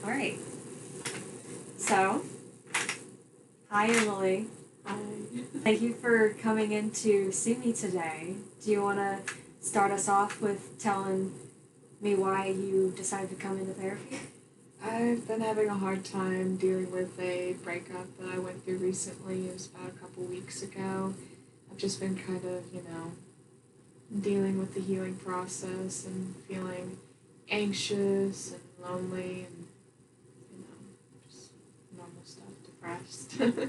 All right. So, hi Emily. Hi. Thank you for coming in to see me today. Do you want to start us off with telling me why you decided to come into therapy? I've been having a hard time dealing with a breakup that I went through recently. It was about a couple weeks ago. I've just been kind of, dealing with the healing process and feeling anxious and lonely and, just normal stuff, depressed. Okay.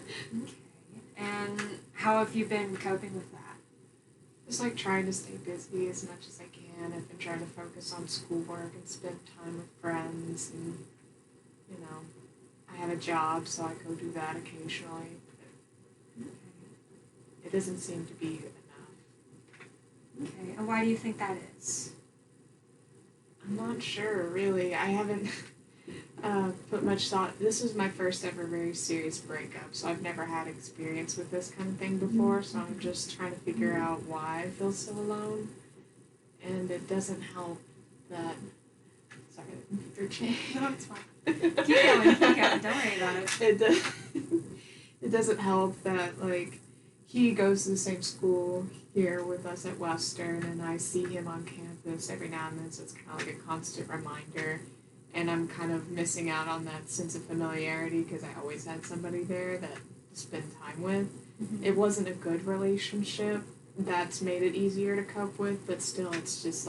And how have you been coping with that? Just like trying to stay busy as much as I can. I've been trying to focus on schoolwork and spend time with friends and, I have a job, so I go do that occasionally. But it doesn't seem to be enough. Okay. And why do you think that is? I'm not sure, really. I haven't put much thought. This was my first ever very serious breakup, so I've never had experience with this kind of thing before, so I'm just trying to figure out why I feel so alone. And it doesn't help that... Sorry, through change. No, it's fine. Keep going. Don't worry about it. It doesn't help that, he goes to the same school here with us at Western, and I see him on campus every now and then, so it's kind of like a constant reminder. And I'm kind of missing out on that sense of familiarity because I always had somebody there that to spend time with. Mm-hmm. It wasn't a good relationship. That's made it easier to cope with, but still, it's just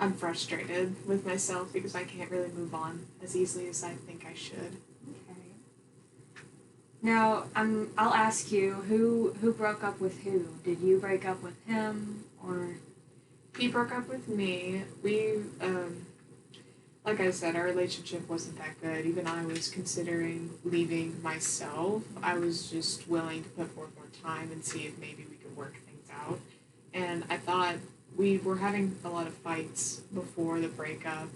I'm frustrated with myself because I can't really move on as easily as I think I should. Okay. Now, I'll ask you, who broke up with who? Did you break up with him, or? He broke up with me. We, like I said, our relationship wasn't that good. Even I was considering leaving myself. I was just willing to put forth more time and see if maybe we could work things out. And I thought we were having a lot of fights before the breakup,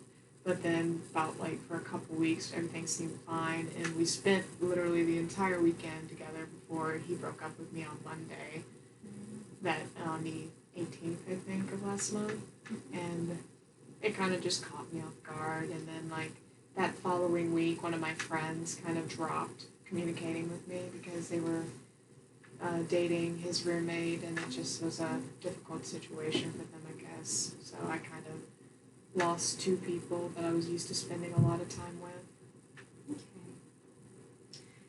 but then about for a couple weeks everything seemed fine, and we spent literally the entire weekend together before he broke up with me on Monday, on the 18th, I think, of last month, and it kind of just caught me off guard. And then that following week, one of my friends kind of dropped communicating with me because they were dating his roommate, and it just was a difficult situation for them, I guess. So I kind of lost two people that I was used to spending a lot of time with. Okay.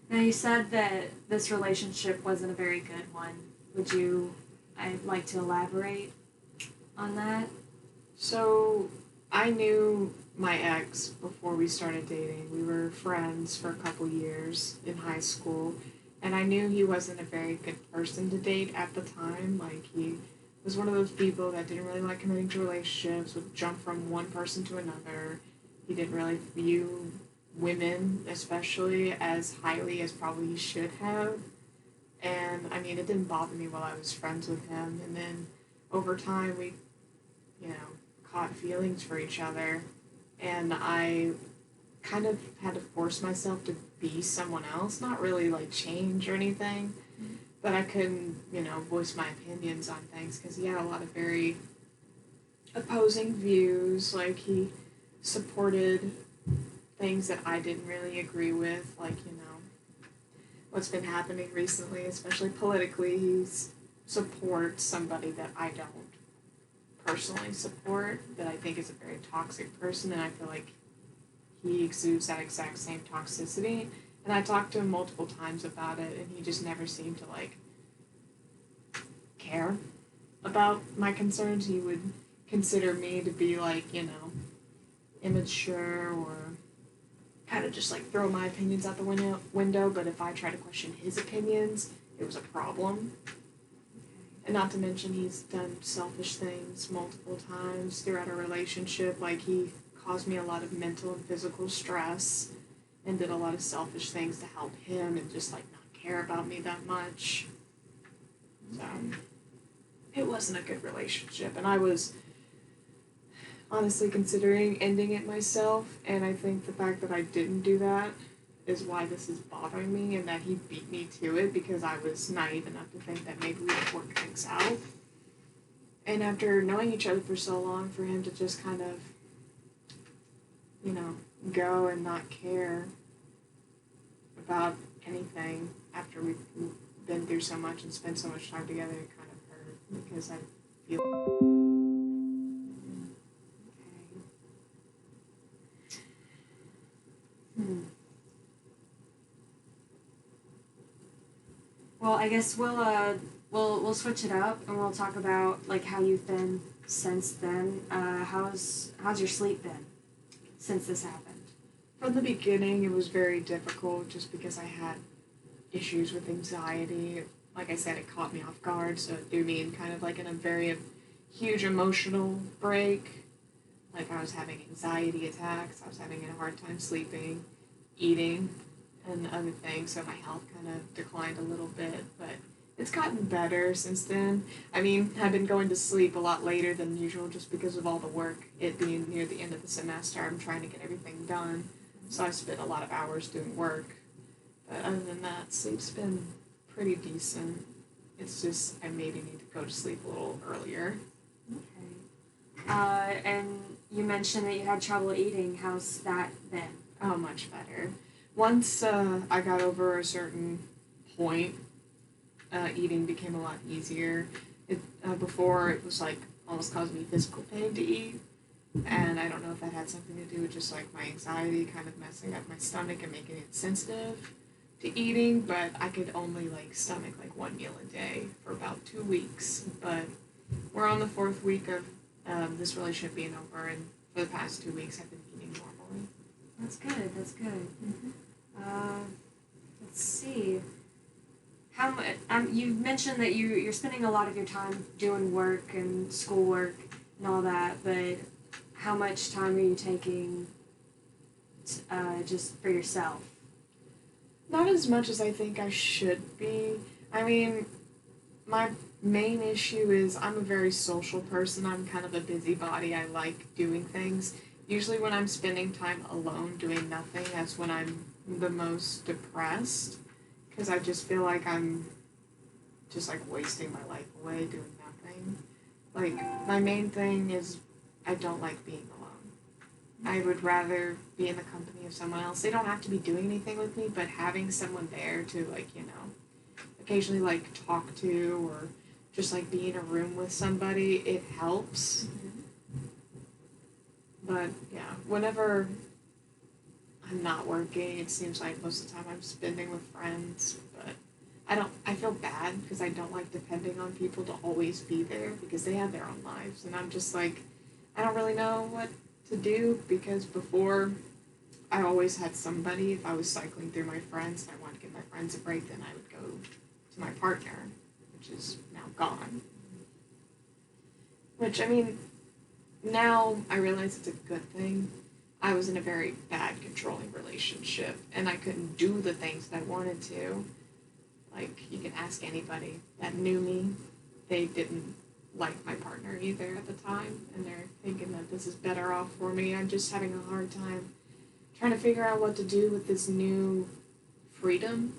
Now, you said that this relationship wasn't a very good one. I'd like to elaborate on that. So I knew my ex before we started dating. We were friends for a couple years in high school, and I knew he wasn't a very good person to date at the time. He was one of those people that didn't really like committing to relationships, would jump from one person to another. He didn't really view women, especially, as highly as probably he should have. And, it didn't bother me while I was friends with him. And then over time, we, caught feelings for each other. And I kind of had to force myself to be someone else. Not really, change or anything. But I couldn't, voice my opinions on things because he had a lot of very opposing views. He supported things that I didn't really agree with, what's been happening recently, especially politically. He supports somebody that I don't personally support, that I think is a very toxic person, and I feel like he exudes that exact same toxicity. And I talked to him multiple times about it, and he just never seemed to, care about my concerns. He would consider me to be, immature or kind of just, throw my opinions out the window, but if I try to question his opinions, it was a problem. And not to mention, he's done selfish things multiple times throughout our relationship. He caused me a lot of mental and physical stress and did a lot of selfish things to help him and just, not care about me that much. So, it wasn't a good relationship. And I was honestly considering ending it myself. And I think the fact that I didn't do that is why this is bothering me, and that he beat me to it because I was naive enough to think that maybe we would work things out. And after knowing each other for so long, for him to just kind of go and not care about anything after we've been through so much and spent so much time together. It kind of hurt because I feel. Hmm. Well, I guess we'll switch it up and we'll talk about like how you've been since then. How's your sleep been since this happened? From the beginning, it was very difficult just because I had issues with anxiety. Like I said, it caught me off guard, so it threw me in kind of like in a very huge emotional break. Like I was having anxiety attacks, I was having a hard time sleeping, eating, and other things, so my health kind of declined a little bit, but it's gotten better since then. I mean, I've been going to sleep a lot later than usual just because of all the work. It being near the end of the semester, I'm trying to get everything done, so I spent a lot of hours doing work. But other than that, sleep's been pretty decent. It's just I maybe need to go to sleep a little earlier. Okay. And you mentioned that you had trouble eating. How's that been? Oh, much better. Once I got over a certain point, eating became a lot easier. Before it was like almost causing me physical pain to eat, and I don't know if that had something to do with just like my anxiety kind of messing up my stomach and making it sensitive to eating. But I could only like stomach like one meal a day for about 2 weeks. But we're on the fourth week of this relationship being over, and for the past 2 weeks I've been eating normally. That's good. That's good. Mm-hmm. Let's see. You mentioned that you're spending a lot of your time doing work and schoolwork and all that, but how much time are you taking just for yourself? Not as much as I think I should be. I mean, my main issue is I'm a very social person. I'm kind of a busybody. I like doing things. Usually when I'm spending time alone doing nothing, that's when I'm the most depressed. Because I just feel like I'm just like wasting my life away doing nothing. Like, my main thing is I don't like being alone. I would rather be in the company of someone else. They don't have to be doing anything with me, but having someone there to, like, occasionally, like, talk to or just, like, be in a room with somebody, it helps. But, yeah, whenever I'm not working, it seems like most of the time I'm spending with friends, but I feel bad because I don't like depending on people to always be there because they have their own lives, and I'm just like, I don't really know what to do because before I always had somebody. If I was cycling through my friends and I wanted to give my friends a break, then I would go to my partner, which is now gone. Which, I mean, now I realize it's a good thing. I was in a very bad, controlling relationship, and I couldn't do the things that I wanted to. Like, you can ask anybody that knew me. They didn't like my partner either at the time, and they're thinking that this is better off for me. I'm just having a hard time trying to figure out what to do with this new freedom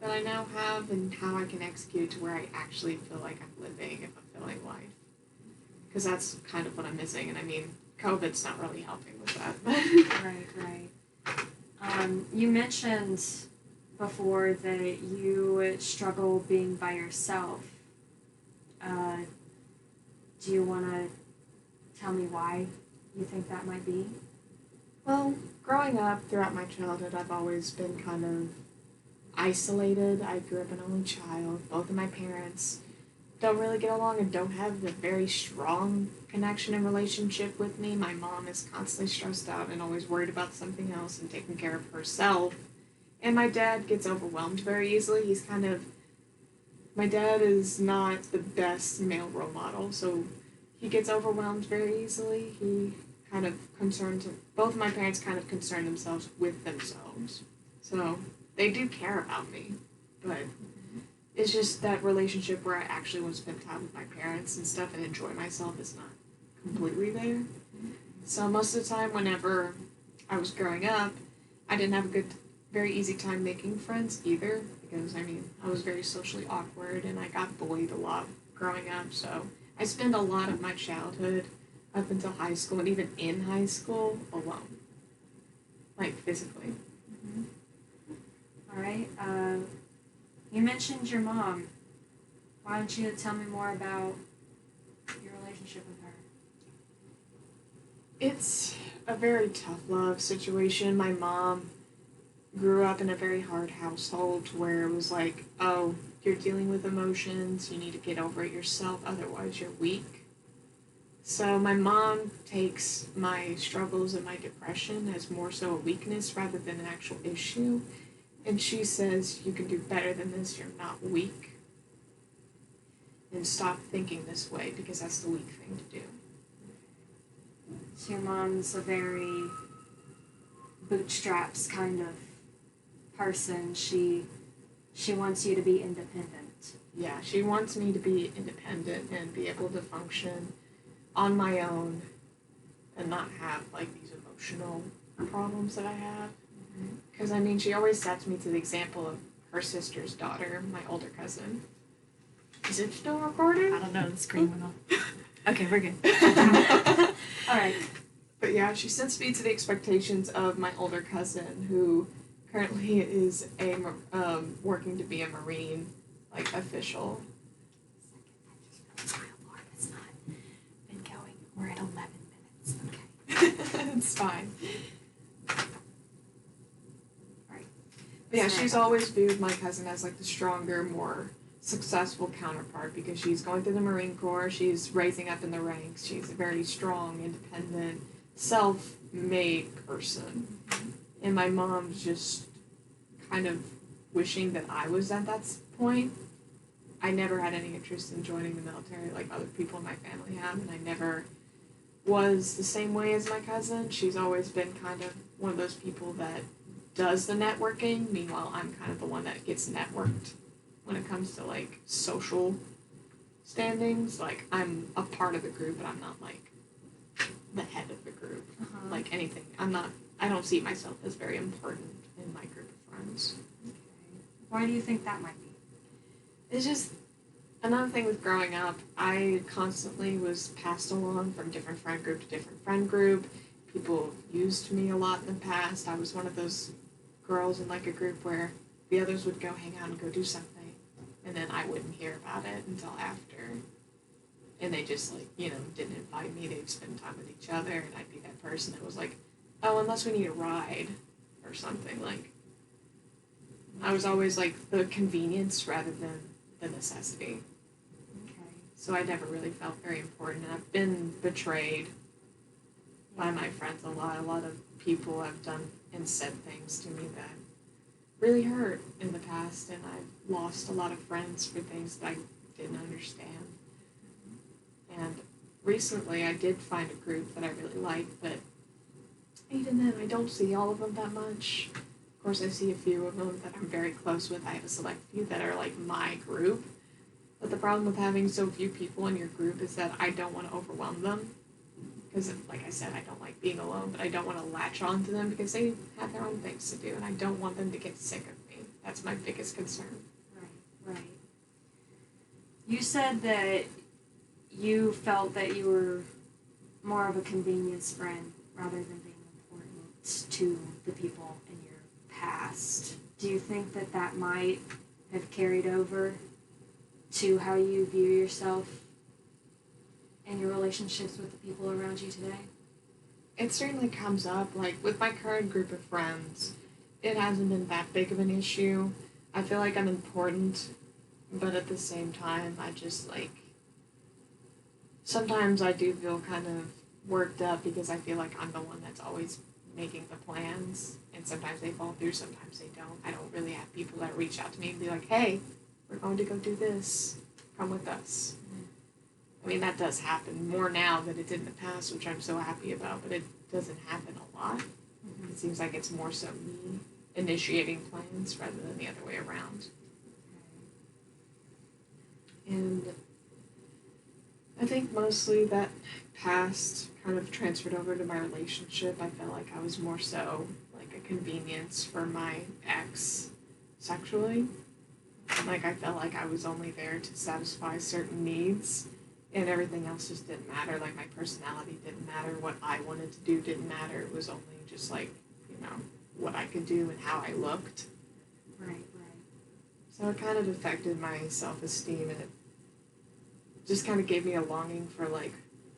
that I now have and how I can execute to where I actually feel like I'm living a fulfilling life. Because that's kind of what I'm missing, and I mean, COVID's not really helping with that. Right. You mentioned before that you struggle being by yourself. Do you want to tell me why you think that might be? Well, growing up throughout my childhood, I've always been kind of isolated. I grew up an only child. Both of my parents don't really get along and don't have a very strong connection and relationship with me. My mom is constantly stressed out and always worried about something else and taking care of herself. And my dad gets overwhelmed very easily. My dad is not the best male role model, so he gets overwhelmed very easily. Both of my parents kind of concern themselves with themselves. So they do care about me, but it's just that relationship where I actually want to spend time with my parents and stuff and enjoy myself is not completely there. So most of the time whenever I was growing up, I didn't have a very easy time making friends either because, I mean, I was very socially awkward and I got bullied a lot growing up. So I spent a lot of my childhood up until high school and even in high school alone. like physically. Mm-hmm. All right. You mentioned your mom. Why don't you tell me more about your relationship with her? It's a very tough love situation. My mom grew up in a very hard household where it was like, oh, you're dealing with emotions, you need to get over it yourself, otherwise you're weak. So my mom takes my struggles and my depression as more so a weakness rather than an actual issue. And she says, you can do better than this, you're not weak. And stop thinking this way because that's the weak thing to do. So your mom's a very bootstraps kind of person. She wants you to be independent. Yeah, she wants me to be independent and be able to function on my own and not have like these emotional problems that I have. Because I mean, she always sets me to the example of her sister's daughter, my older cousin. Is it still recording? I don't know, the screen went off. Okay, we're good. All right. But yeah, she sets me to the expectations of my older cousin, who currently is working to be a Marine, like official. My alarm has not been going. We're at 11 minutes. Okay. It's fine. Right. But yeah, she's always viewed my cousin as like the stronger, more successful counterpart because she's going through the Marine Corps, she's raising up in the ranks, she's a very strong, independent, self-made person. And my mom's just kind of wishing that I was at that point. I never had any interest in joining the military like other people in my family have, and I never was the same way as my cousin. She's always been kind of one of those people that does the networking, meanwhile I'm kind of the one that gets networked when it comes to like social standings. Like I'm a part of the group, but I'm not like the head of the group. Uh-huh. Like anything. I don't see myself as very important in my group of friends. Okay. Why do you think that might be? It's just another thing with growing up, I constantly was passed along from different friend group to different friend group. People used me a lot in the past. I was one of those girls in like a group where the others would go hang out and go do something, and then I wouldn't hear about it until after. And they just like, didn't invite me, they'd spend time with each other, and I'd be that person that was like, oh, unless we need a ride or something. Like, I was always like the convenience rather than the necessity. Okay. So I never really felt very important, and I've been betrayed by my friends a lot. A lot of people have done and said things to me that really hurt in the past, and I've lost a lot of friends for things that I didn't understand. And recently I did find a group that I really like, but even then I don't see all of them that much. Of course, I see a few of them that I'm very close with. I have a select few that are like my group. But the problem with having so few people in your group is that I don't want to overwhelm them. Because, like I said, I don't like being alone, but I don't want to latch on to them because they have their own things to do, and I don't want them to get sick of me. That's my biggest concern. Right. You said that you felt that you were more of a convenience friend rather than being important to the people in your past. Do you think that that might have carried over to how you view yourself and your relationships with the people around you today? It certainly comes up. Like, with my current group of friends, it hasn't been that big of an issue. I feel like I'm important, but at the same time, I just, like, sometimes I do feel kind of worked up because I feel like I'm the one that's always making the plans, and sometimes they fall through, sometimes they don't. I don't really have people that reach out to me and be like, hey, we're going to go do this. Come with us. I mean, that does happen more now than it did in the past, which I'm so happy about, but it doesn't happen a lot. Mm-hmm. It seems like it's more so me initiating plans rather than the other way around. And I think mostly that past kind of transferred over to my relationship. I felt like I was more so like a convenience for my ex sexually. Like, I felt like I was only there to satisfy certain needs, and everything else just didn't matter. Like, my personality didn't matter. What I wanted to do didn't matter. It was only just like, what I could do and how I looked. Right. So it kind of affected my self-esteem, and it just kind of gave me a longing for like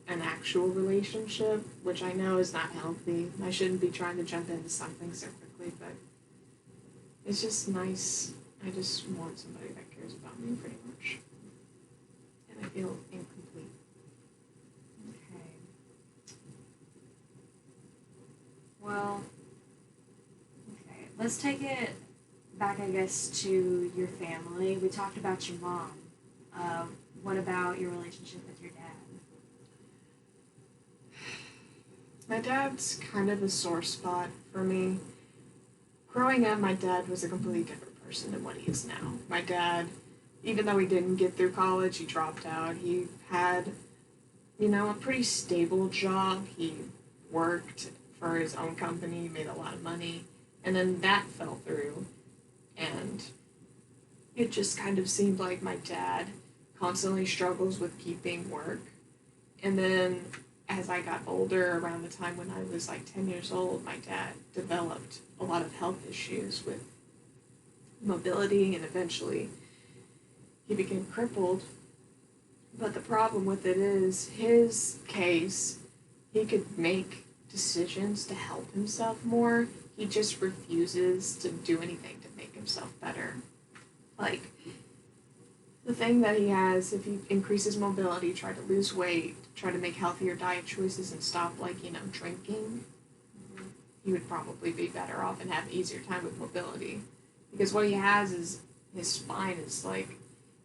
an actual relationship, which I know is not healthy. I shouldn't be trying to jump into something so quickly, but it's just nice. I just want somebody that cares about me pretty much. And I feel incomplete. Okay. Well, okay. Let's take it back, I guess, to your family. We talked about your mom. What about your relationship with your dad? My dad's kind of a sore spot for me. Growing up, my dad was a completely different person than what he is now. My dad, even though he didn't get through college, he dropped out. He had, a pretty stable job. He worked for his own company, made a lot of money, and then that fell through. And it just kind of seemed like my dad constantly struggles with keeping work. And then as I got older, around the time when I was like 10 years old, my dad developed a lot of health issues with mobility, and eventually he became crippled. But the problem with it is, his case, he could make decisions to help himself more. He just refuses to do anything to make himself better. Like, the thing that he has, if he increases mobility, try to lose weight, try to make healthier diet choices and stop, drinking, he would probably be better off and have easier time with mobility. Because what he has is, his spine is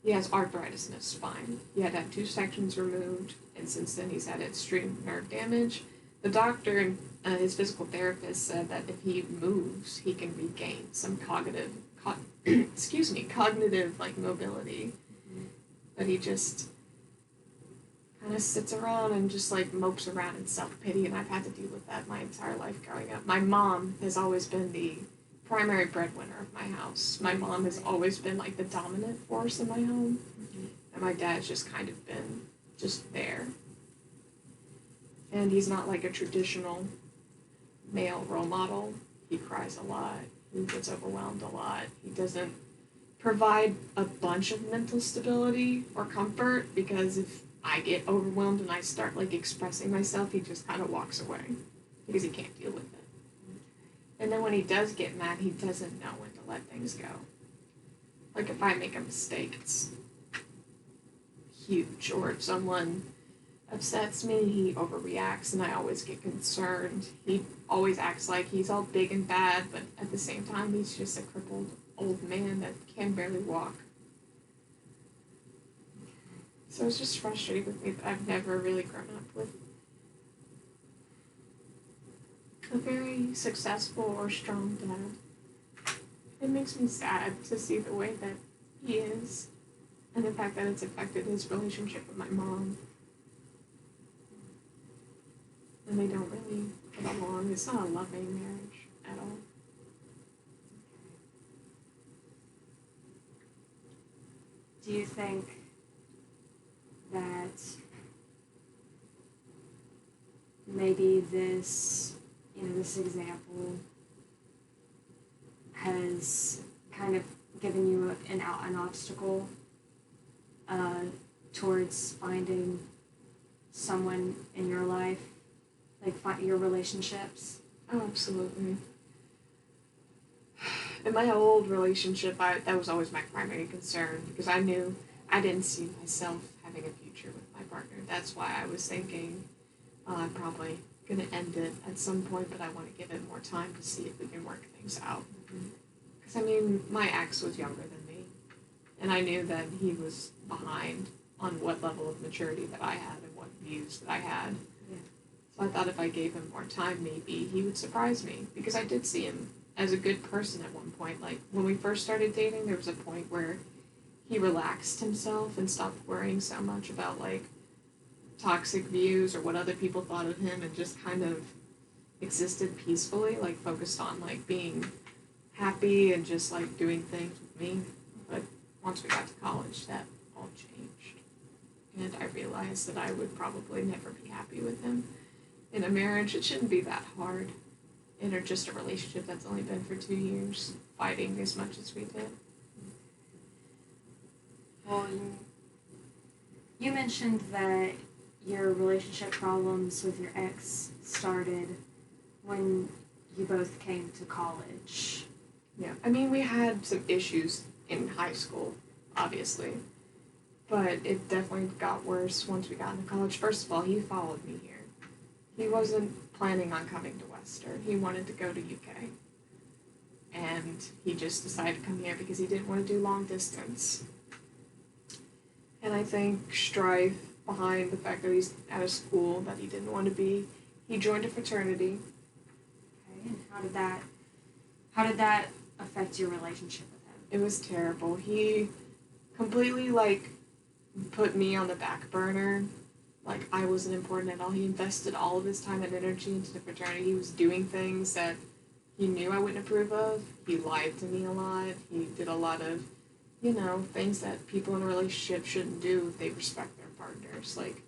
he has arthritis in his spine. He had to have 2 sections removed, and since then he's had extreme nerve damage. The doctor and his physical therapist said that if he moves, he can regain some cognitive mobility. But he just kind of sits around and just mopes around in self-pity, and I've had to deal with that my entire life growing up. My mom has always been the primary breadwinner of my house. My mom has always been the dominant force in my home, and my dad's just kind of been just there. And he's not a traditional male role model. He cries a lot. He gets overwhelmed a lot. He doesn't provide a bunch of mental stability or comfort, because if I get overwhelmed and I start expressing myself, he just kind of walks away because he can't deal with it. And then when he does get mad, he doesn't know when to let things go. If I make a mistake, it's huge. Or if someone upsets me, he overreacts and I always get concerned. He always acts like he's all big and bad, but at the same time, he's just a crippled old man that can barely walk. So it's just frustrating with me that I've never really grown up with a very successful or strong dad. It makes me sad to see the way that he is, and the fact that it's affected his relationship with my mom. And they don't really get along. It's not a loving marriage at all. Do you think that maybe this example has kind of given you an obstacle towards finding someone in your life, your relationships? Oh, absolutely. In my old relationship, that was always my primary concern, because I knew I didn't see myself having a future with my partner. That's why I was thinking I'm probably going to end it at some point, but I want to give it more time to see if we can work things out. Because, my ex was younger than me, and I knew that he was behind on what level of maturity that I had and what views that I had. Yeah. So I thought if I gave him more time, maybe he would surprise me, because I did see him as a good person at one point. When we first started dating, there was a point where he relaxed himself and stopped worrying so much about toxic views or what other people thought of him, and just kind of existed peacefully, focused on being happy and just doing things with me. But once we got to college, that all changed, and I realized that I would probably never be happy with him in a marriage. It shouldn't be that hard. in just a relationship that's only been for 2 years, fighting as much as we did. Well, you mentioned that your relationship problems with your ex started when you both came to college. Yeah, I mean, we had some issues in high school, obviously, but it definitely got worse once we got into college. First of all, he followed me here. He wasn't planning on coming to Western. He wanted to go to UK. And he just decided to come here because he didn't want to do long distance. And I think strife behind the fact that he's at a school that he didn't want to be, he joined a fraternity. Okay, and how did that affect your relationship with him? It was terrible. He completely put me on the back burner. Like, I wasn't important at all. He invested all of his time and energy into the fraternity. He was doing things that he knew I wouldn't approve of. He lied to me a lot. He did a lot of, things that people in a relationship shouldn't do if they respect their partners. Like,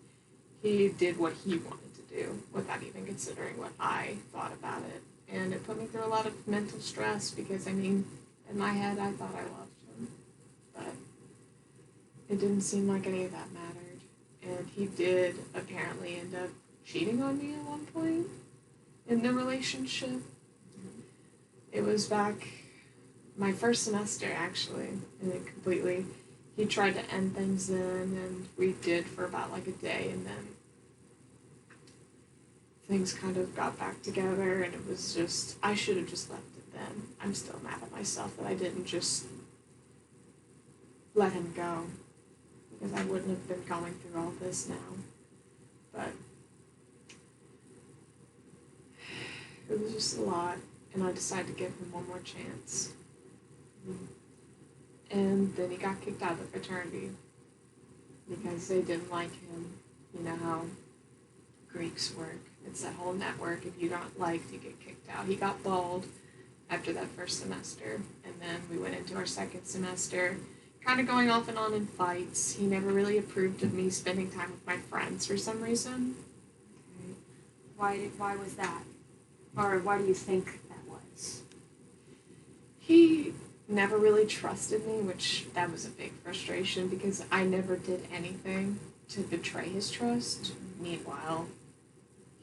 he did what he wanted to do without even considering what I thought about it. And it put me through a lot of mental stress because, in my head, I thought I loved him. But it didn't seem like any of that mattered. And he did apparently end up cheating on me at one point in the relationship. It was back my first semester, actually, and he tried to end things then, and we did for about a day, and then things kind of got back together, and it was just, I should have just left it then. I'm still mad at myself that I didn't just let him go, because I wouldn't have been going through all this now. But it was just a lot, and I decided to give him one more chance. And then he got kicked out of the fraternity because they didn't like him. You know how Greeks work. It's that whole network. If you don't liked, you get kicked out. He got bald after that first semester, and then we went into our second semester, kind of going off and on in fights. He never really approved of me spending time with my friends for some reason. Okay. Why was that? Or why do you think that was? He never really trusted me, which that was a big frustration because I never did anything to betray his trust. Meanwhile,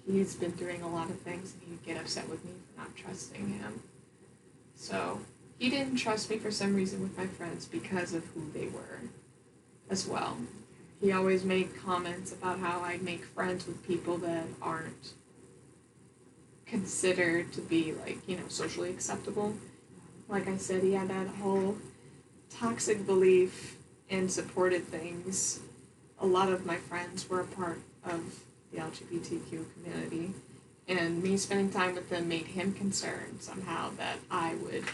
he's been doing a lot of things and he'd get upset with me for not trusting him. So he didn't trust me for some reason with my friends because of who they were as well. He always made comments about how I make friends with people that aren't considered to be socially acceptable. Like I said, he had that whole toxic belief and supported things. A lot of my friends were a part of the LGBTQ community, and me spending time with them made him concerned somehow that I would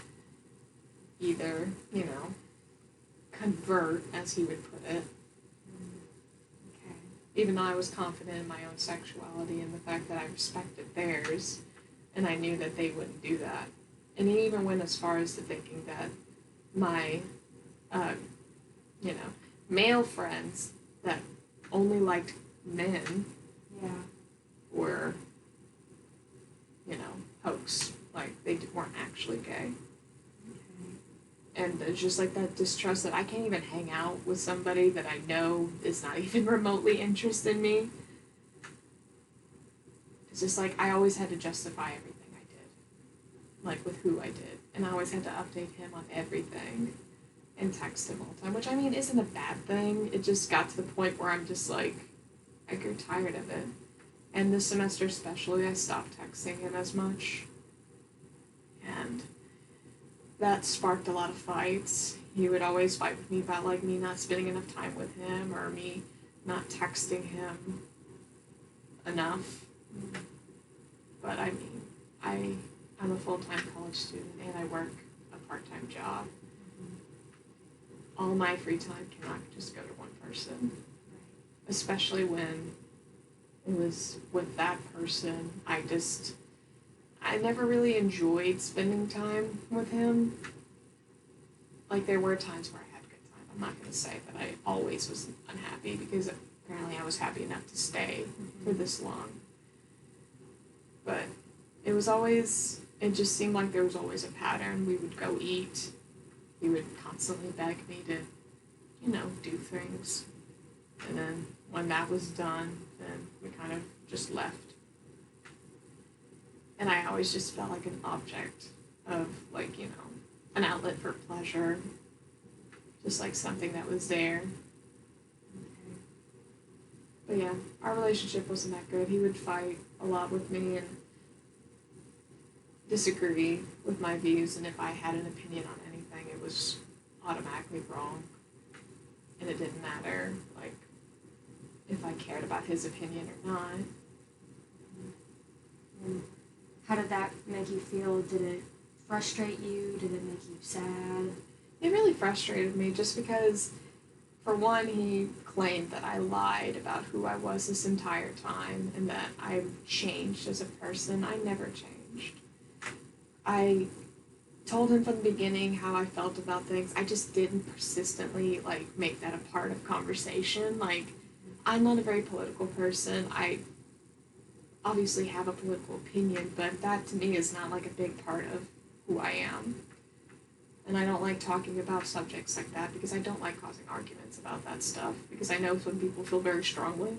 either, convert, as he would put it. Okay. Even though I was confident in my own sexuality and the fact that I respected theirs, and I knew that they wouldn't do that. And he even went as far as to thinking that my, male friends that only liked men were, hoax. Like, they weren't actually gay. Okay. And it's just that distrust that I can't even hang out with somebody that I know is not even remotely interested in me. It's just I always had to justify everything I did. With who I did. And I always had to update him on everything. And text him all the time. Which, isn't a bad thing. It just got to the point where I'm just I grew tired of it. And this semester especially, I stopped texting him as much. And that sparked a lot of fights. He would always fight with me about me not spending enough time with him or me not texting him enough. But I'm a full-time college student and I work a part-time job. All my free time cannot just go to one person. Especially when it was with that person, I never really enjoyed spending time with him. There were times where I had a good time. I'm not going to say that I always was unhappy because apparently I was happy enough to stay for this long. But it was always it just seemed like there was always a pattern. We would go eat. He would constantly beg me to, do things. And then when that was done, then we kind of just left. And I always just felt like an object of, like, an outlet for pleasure. Just like something that was there. But yeah, our relationship wasn't that good. He would fight a lot with me and disagree with my views, and if I had an opinion on anything, it was automatically wrong. And it didn't matter, like, if I cared about his opinion or not. And how did that make you feel? Did it frustrate you? Did it make you sad? It really frustrated me just because, for one, he claimed that I lied about who I was this entire time and that I changed as a person. I never changed. I told him from the beginning how I felt about things. I just didn't persistently, like, make that a part of conversation. Like, I'm not a very political person. I obviously have a political opinion, but that to me is not, like, a big part of who I am. And I don't like talking about subjects like that because I don't like causing arguments about that stuff because I know some people feel very strongly.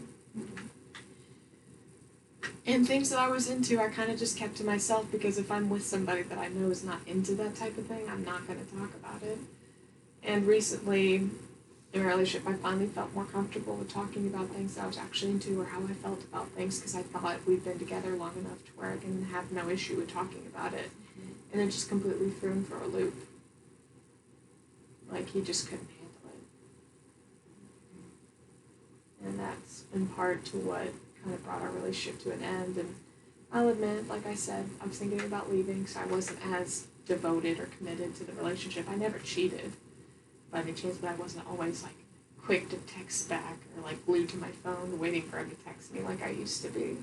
And things that I was into, I kind of just kept to myself because if I'm with somebody that I know is not into that type of thing, I'm not going to talk about it. And recently, in a relationship, I finally felt more comfortable with talking about things that I was actually into or how I felt about things because I thought we'd been together long enough to where I can have no issue with talking about it. And it just completely threw him for a loop. Like, he just couldn't handle it. And that's in part to what kind of brought our relationship to an end. And I'll admit, like I said, I was thinking about leaving, so I wasn't as devoted or committed to the relationship. I never cheated by any chance, but I wasn't always, like, quick to text back or, like, glued to my phone waiting for him to text me like I used to be.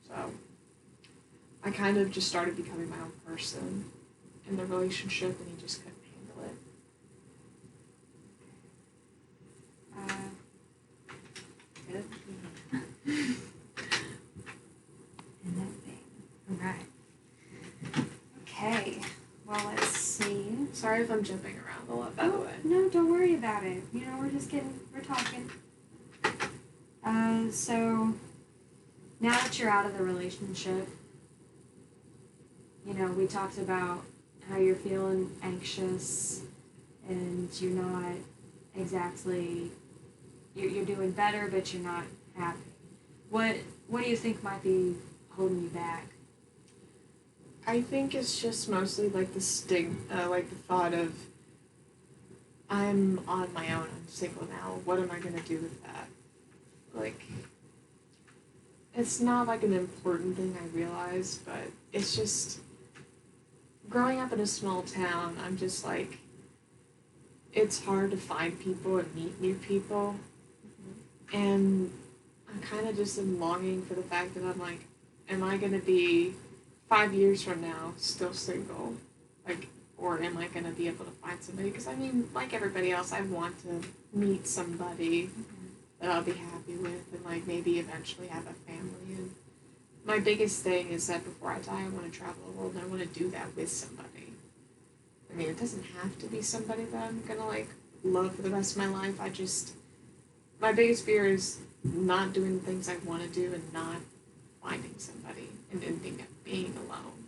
So I kind of just started becoming my own person in the relationship, and he just couldn't handle it. Good. And that thing. Alright. Okay. Well, let's see. Sorry if I'm jumping around a lot, by the way. No, don't worry about it. We're talking. So now that you're out of the relationship, we talked about how you're feeling anxious and you're not exactly, you're doing better, but you're not happy. What do you think might be holding you back? I think it's just mostly like the like the thought of, I'm on my own, I'm single now, what am I gonna do with that? Like, it's not like an important thing, I realize, but it's just, growing up in a small town, I'm just like, it's hard to find people and meet new people, and I'm kind of just longing for the fact that I'm like, am I gonna be 5 years from now still single? Like, or am I gonna be able to find somebody? Because I mean, like everybody else, I want to meet somebody that I'll be happy with and like maybe eventually have a family. And my biggest thing is that before I die, I want to travel the world and I want to do that with somebody. I mean, it doesn't have to be somebody that I'm gonna like love for the rest of my life. My biggest fear is not doing the things I want to do and not finding somebody and ending up being alone.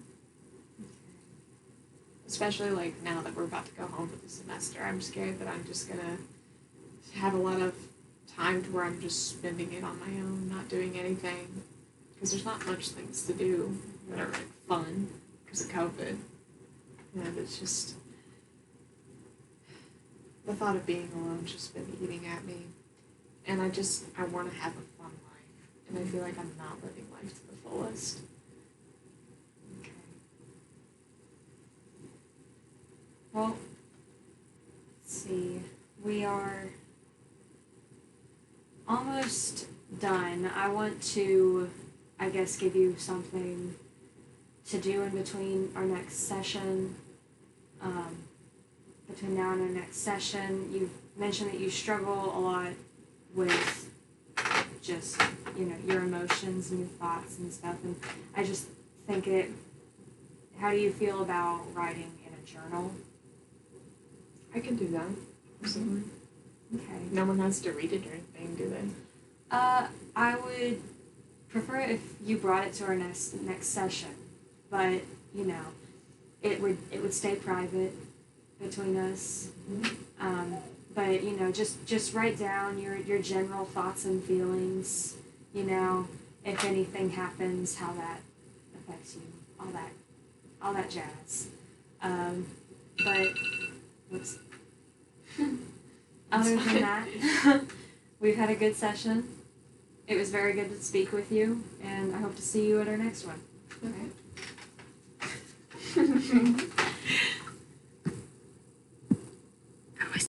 Especially like now that we're about to go home for the semester, I'm scared that I'm just gonna have a lot of time to where I'm just spending it on my own, not doing anything, because there's not much things to do that are like fun because of COVID, and it's just the thought of being alone's just been eating at me, and I want to have a fun life, and I feel like I'm not living life to the fullest. Okay. Well, let's see. We are almost done. I want to, I guess, give you something to do in between our next session. Between now and our next session, you've mentioned that you struggle a lot with just, your emotions and your thoughts and stuff. And I just think it. How do you feel about writing in a journal? I can do that. Personally. Okay. No one has to read it or anything, do they? I would prefer if you brought it to our next session, but you know, it would stay private between us. But you know, just write down your general thoughts and feelings. You know, if anything happens, how that affects you, all that jazz. But what's other than that, we've had a good session. It was very good to speak with you, and I hope to see you at our next one. Okay.